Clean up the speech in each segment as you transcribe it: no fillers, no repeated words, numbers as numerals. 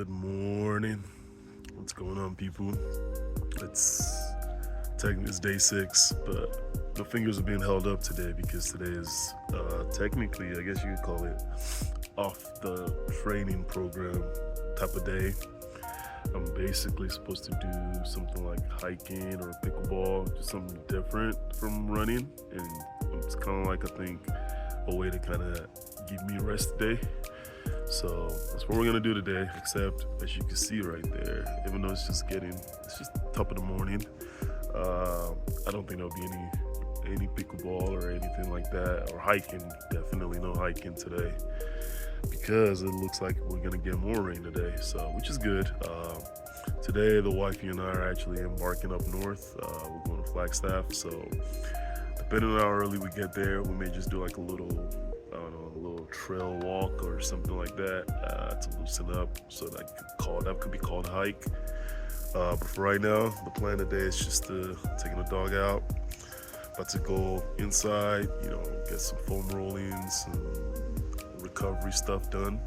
Good morning. What's going on, people? It's technically it's day 6, but my fingers are being held up today because today is technically, I guess you could call it, off the training program type of day. I'm basically supposed to do something like hiking or pickleball, just something different from running, and it's kind of like, I think, a way to kind of give me rest today. So that's what we're gonna do today, except as you can see right there, even though it's just top of the morning, I don't think there'll be any pickleball or anything like that, or hiking. Definitely no hiking today, because it looks like we're gonna get more rain today, so which is good. Today the wifey and I are actually embarking up north. We're going to Flagstaff, so depending on how early we get there, we may just do like a little trail walk or something like that to loosen up, so that could be called a hike. But for right now, the plan today is just taking the dog out. About to go inside, get some foam rollings and recovery stuff done.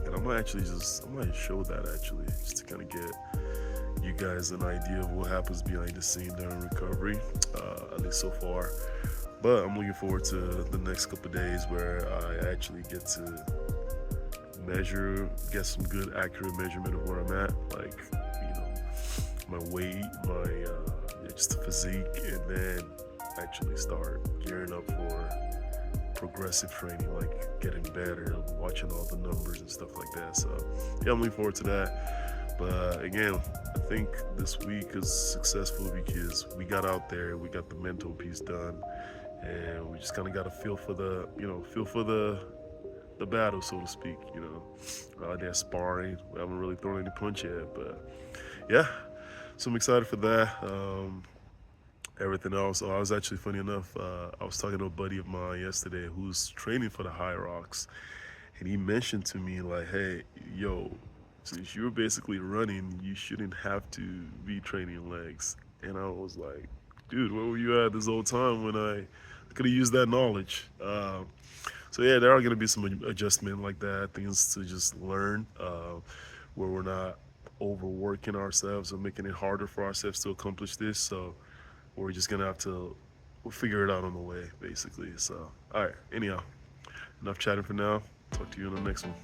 And I might show that actually, just to kind of get you guys an idea of what happens behind the scene during recovery, at least so far. But I'm looking forward to the next couple of days where I actually get to get some good accurate measurement of where I'm at, like, my weight, my just the physique, and then actually start gearing up for progressive training, like getting better, watching all the numbers and stuff like that. So yeah, I'm looking forward to that. But again, I think this week is successful because we got out there, we got the mental piece done, and we just kind of got a feel for the battle, so to speak. They're sparring. We haven't really thrown any punch yet, but yeah. So I'm excited for that. Everything else. I was actually, funny enough, I was talking to a buddy of mine yesterday who's training for the High Rocks, and he mentioned to me like, "Hey, yo, since you're basically running, you shouldn't have to be training legs." And I was like, "Dude, where were you at this whole time when I could have used that knowledge?" So yeah, there are going to be some adjustment like that, things to just learn, where we're not overworking ourselves or making it harder for ourselves to accomplish this. So we're just going to we'll figure it out on the way, basically. So, all right, anyhow, enough chatting for now. Talk to you in the next one.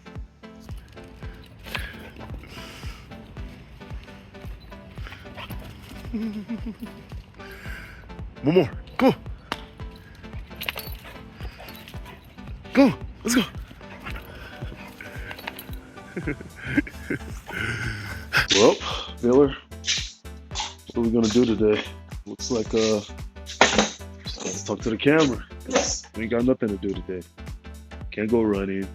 One more. Go. Go. Let's go. Well, Miller, what are we gonna do today? Looks like let's talk to the camera, 'cause we ain't got nothing to do today. Can't go running,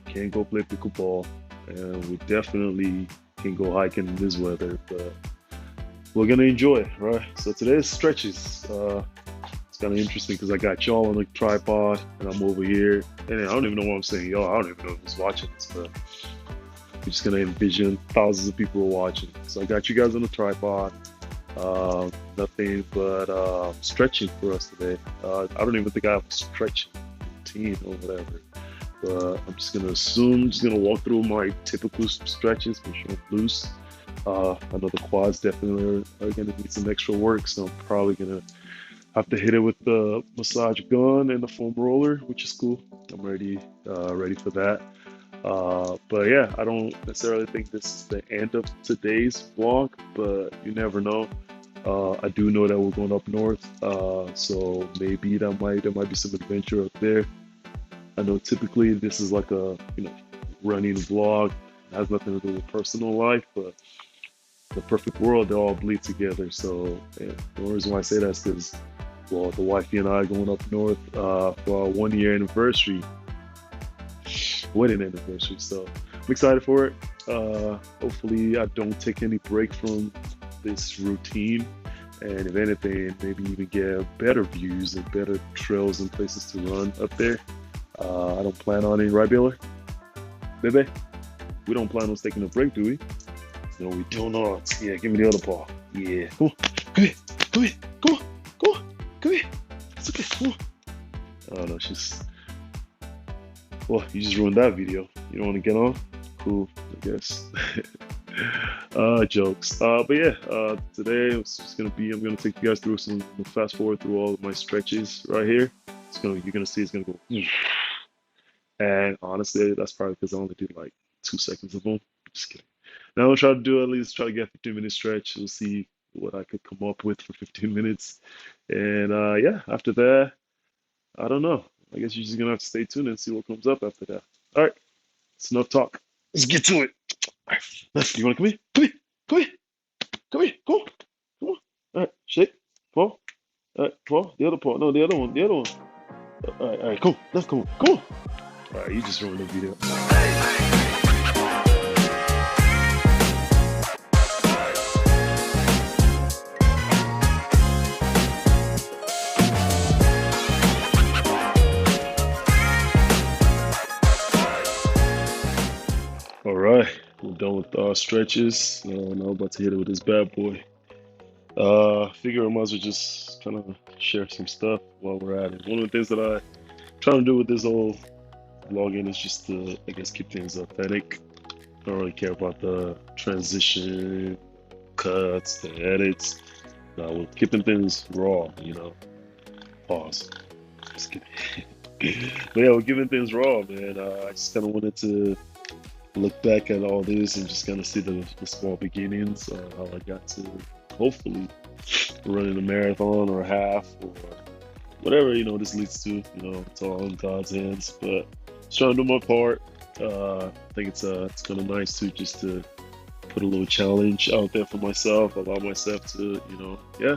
can't go play pickleball, and we definitely can go hiking in this weather, but we're gonna enjoy it, right? So today's stretches. It's kind of interesting because I got y'all on the tripod and I'm over here, and I don't even know what I'm saying, y'all. I don't even know who's watching this, but we're just gonna envision thousands of people are watching. So I got you guys on the tripod. Nothing but stretching for us today. I don't even think I have a stretching routine or whatever, but I'm just gonna walk through my typical stretches, make sure I'm loose. I know the quads definitely are gonna need some extra work, so I'm probably gonna have to hit it with the massage gun and the foam roller, which is cool. I'm ready for that. But yeah, I don't necessarily think this is the end of today's vlog, but you never know. I do know that we're going up north, so maybe there might be some adventure up there. I know typically this is like a running vlog. It has nothing to do with personal life, but the perfect world, they all bleed together. So yeah, the reason why I say that is because, well, the wifey and I are going up north for our 1-year anniversary, wedding anniversary. So I'm excited for it. Hopefully I don't take any break from this routine, and if anything, maybe even get better views and better trails and places to run up there. I don't plan on any, right, Baylor? Baby? We don't plan on taking a break, do we? No, we do not. Yeah, give me the other paw. Yeah. Come on. Come here. Come here. Come on. Come on. Come here. It's okay. Come on. Oh, no, she's... Well, you just ruined that video. You don't want to get on? Cool. guess. Jokes. But yeah, today it's just gonna be. I'm gonna take you guys through some. Fast forward through all of my stretches right here. You're gonna see it's gonna go. And honestly, that's probably because I only did like 2 seconds of them. Just kidding. Now I'll try to do at least try to get a 15-minute stretch. We'll see what I could come up with for 15 minutes. And yeah, after that, I don't know. I guess you're just gonna have to stay tuned and see what comes up after that. All right, it's enough talk. Let's get to it. All right, you wanna come here? Come here. Come here. Come here. Come on. Come on. All right, shake. Paw. All right, paw. The other paw. No, the other one. The other one. All right. Come on. Now, come on. Come on. All right, you just ruined the video. All right, we're done with our stretches. Now I'm about to hit it with this bad boy. Figure I might as well just kind of share some stuff while we're at it. One of the things that I trying to do with this whole vlogging is just to, I guess, keep things authentic. I don't really care about the transition, cuts, the edits. We're keeping things raw, you know. Pause. Just kidding. But yeah, we're keeping things raw, man. I just kind of wanted to look back at all this and just kind of see the small beginnings, how I got to hopefully running a marathon or a half or whatever, you know, this leads to, you know, it's all in God's hands. But just trying to do my part. I think it's kind of nice to just to put a little challenge out there for myself, allow myself to, you know, yeah,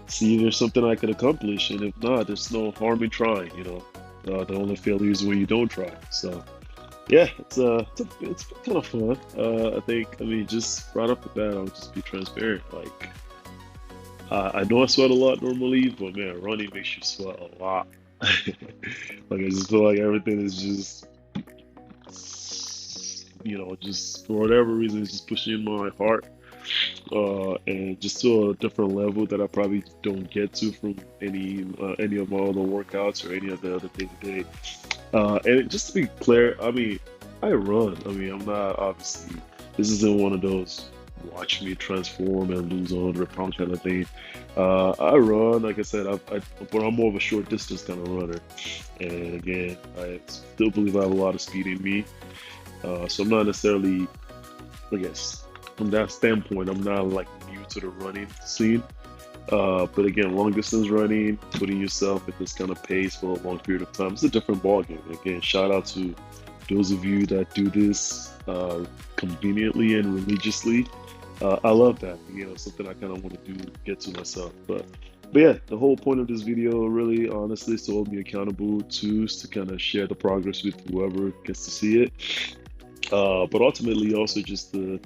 see if there's something I could accomplish. And if not, there's no harm in trying, you know. The only failure is when you don't try. So yeah, it's kind of fun. I mean, just right off the bat, I'll just be transparent. Like, I know I sweat a lot normally, but man, running makes you sweat a lot. Like, I just feel like everything is just, you know, just for whatever reason, it's just pushing my heart, and just to a different level that I probably don't get to from any of my other workouts or any of the other day-to-day. And just to be clear, I mean, I run. I mean, I'm not obviously, this isn't one of those watch me transform and lose 100 pounds kind of thing. I run, like I said, but I'm more of a short distance kind of runner. And again, I still believe I have a lot of speed in me. So I'm not necessarily, I guess, from that standpoint, I'm not like new to the running scene. But again, long distance running, putting yourself at this kind of pace for a long period of time, it's a different ballgame. Again, shout out to those of you that do this conveniently and religiously. I love that. You know, something I kind of want to do, get to myself. But yeah, the whole point of this video, really, honestly, is to hold me accountable to kind of share the progress with whoever gets to see it. But ultimately, also just to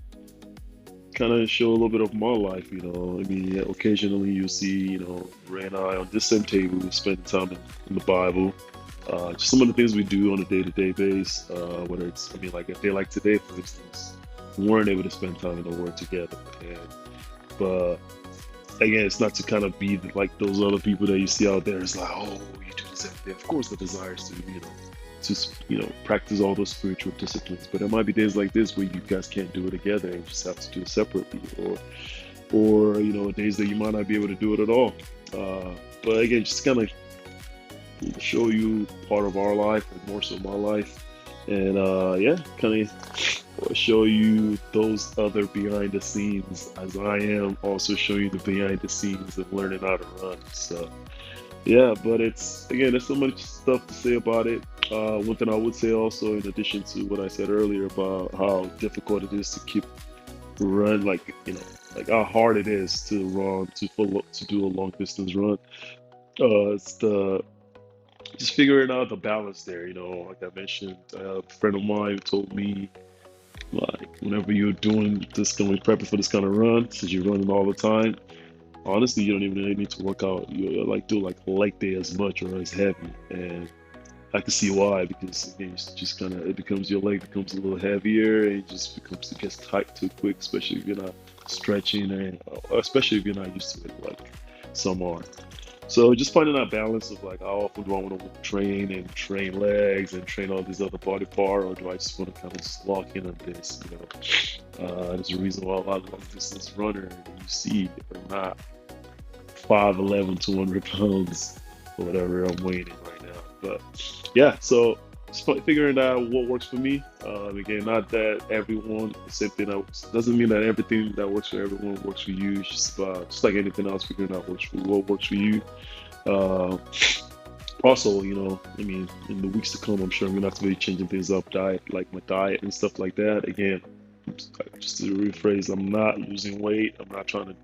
kind of show a little bit of my life, you know. I mean, occasionally you'll see, you know, Ray and I on this same table, we spend time in the Bible. Just some of the things we do on a day-to-day basis, whether it's, I mean, like a day like today, for instance, we weren't able to spend time in the Word together. But again, it's not to kind of be like those other people that you see out there. It's like, oh, you do this every day. Of course, the desire is to practice all those spiritual disciplines. But there might be days like this where you guys can't do it together and you just have to do it separately, or you know, days that you might not be able to do it at all. But again, just kind of show you part of our life and more so my life, and yeah, kind of show you those other behind the scenes as I am also showing you the behind the scenes of learning how to run. So yeah, but it's, again, there's so much stuff to say about it. One thing I would say also, in addition to what I said earlier about how difficult it is to keep run, like, you know, like how hard it is to run, to do a long distance run. It's just figuring out the balance there, you know. Like I mentioned, a friend of mine told me, like, whenever you're doing this, going prepping for this kind of run, since you're running all the time, honestly, you don't even really need to work out. You like do like leg day as much or as heavy, and I can see why, because again, it's just kind of, it becomes, your leg becomes a little heavier, and it gets tight too quick, especially if you're not stretching, and especially if you're not used to it, like some are. So just finding that balance of like how often do I want to train and train legs and train all these other body part, or do I just want to kind of just lock in on this? There's a reason why a lot of long distance runner you see are not 5'11", 200 pounds or whatever I'm weighing in right now. But yeah, so just figuring out what works for me. Again, not that everyone the same thing doesn't mean that everything that works for everyone works for you. It's just about just like anything else, figuring out what works for you. Uh, Also, I mean, in the weeks to come, I'm sure I'm gonna have to be changing things up, like my diet and stuff like that. Again, just to rephrase, I'm not losing weight. I'm not trying to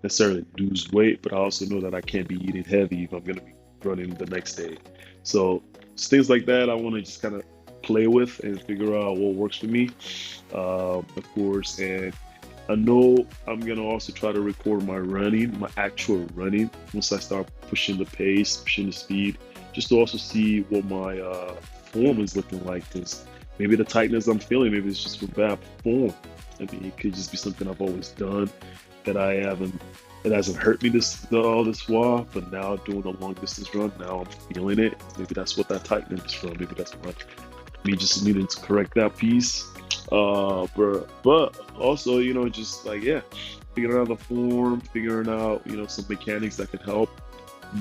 necessarily lose weight, but I also know that I can't be eating heavy if I'm gonna be running the next day. So just things like that, I want to just kind of play with and figure out what works for me, of course. And I know I'm gonna also try to record my running, my actual running, once I start pushing the pace, pushing the speed, just to also see what my form is looking like. Because maybe the tightness I'm feeling, maybe it's just from bad form. I mean, it could just be something I've always done that I haven't, it hasn't hurt me all this while. But now doing a long distance run, now I'm feeling it. Maybe that's what that tightness is from. Maybe that's what me just needing to correct that piece. But also, just like yeah, figuring out the form, figuring out, some mechanics that can help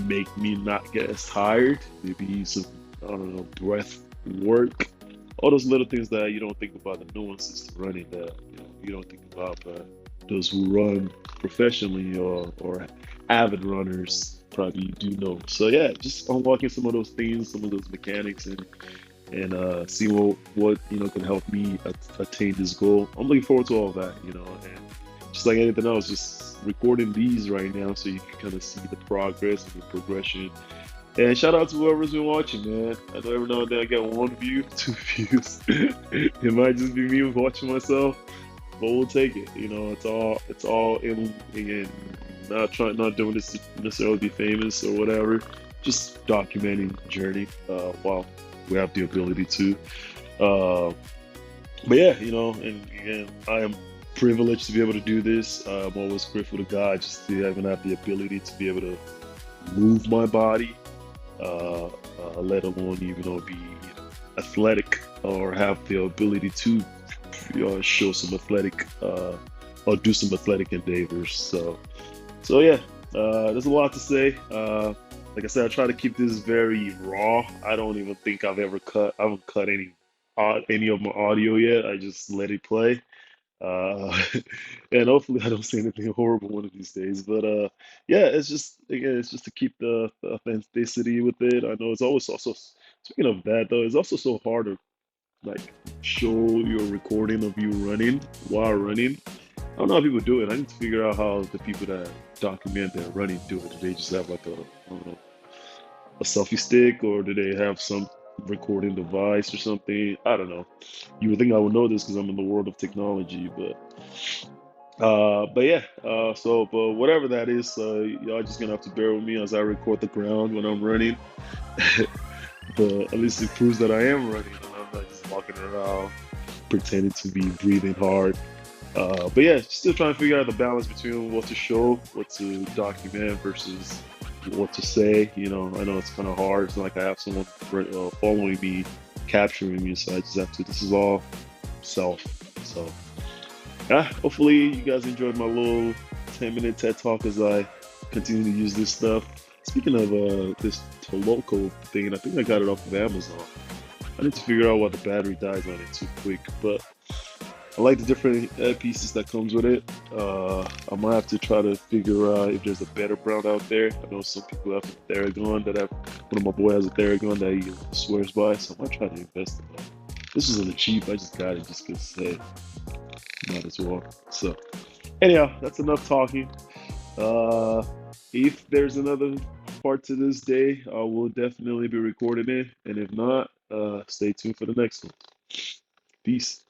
make me not get as tired. Maybe some, I don't know, breath work. All those little things that you don't think about, the nuances to running that you don't think about, but those who run professionally or avid runners probably do know. So yeah, just unlocking some of those things, some of those mechanics, and see what can help me attain this goal. I'm looking forward to all that, and just like anything else, just recording these right now so you can kind of see the progress and the progression. And shout out to whoever's been watching, man. I know every now and then I get one view, two views. It might just be me watching myself, but we'll take it. It's all in again. Not doing this to necessarily be famous or whatever. Just documenting the journey while we have the ability to. Uh, but yeah, and again, I am privileged to be able to do this. I'm always grateful to God just to even have the ability to be able to move my body, let alone even be athletic or have the ability to show some athletic or do some athletic endeavors. So yeah, there's a lot to say. Like I said, I try to keep this very raw. I don't even think I haven't cut any of my audio yet. I just let it play. Uh, and hopefully I don't say anything horrible one of these days. But yeah, it's just again, it's just to keep the authenticity with it. I know it's always also speaking of that though, it's also so hard to like show your recording of you running while running. I don't know how people do it. I need to figure out how the people that document their running do it. Do they just have like I don't know, a selfie stick, or do they have some recording device or something? I don't know. You would think I would know this because I'm in the world of technology, but yeah. But whatever that is, y'all just gonna have to bear with me as I record the ground when I'm running. But at least it proves that I am running and I'm not just walking around pretending to be breathing hard. But yeah, still trying to figure out the balance between what to show, what to document versus what to say. I know it's kind of hard. It's not like I have someone following me, capturing me, so I just have to. This is all self. So yeah, hopefully you guys enjoyed my little 10-minute TED talk as I continue to use this stuff. Speaking of this Toloco thing, I think I got it off of Amazon. I need to figure out why the battery dies on it too quick, but I like the different pieces that comes with it. I might have to try to figure out if there's a better brand out there. I know some people have a Theragun one of my boys has a Theragun that he swears by, so I might try to invest in that. This isn't cheap. I just got it just because, hey, might as well. So, anyhow, that's enough talking. Uh, if there's another part to this day, I will definitely be recording it. And if not, stay tuned for the next one. Peace.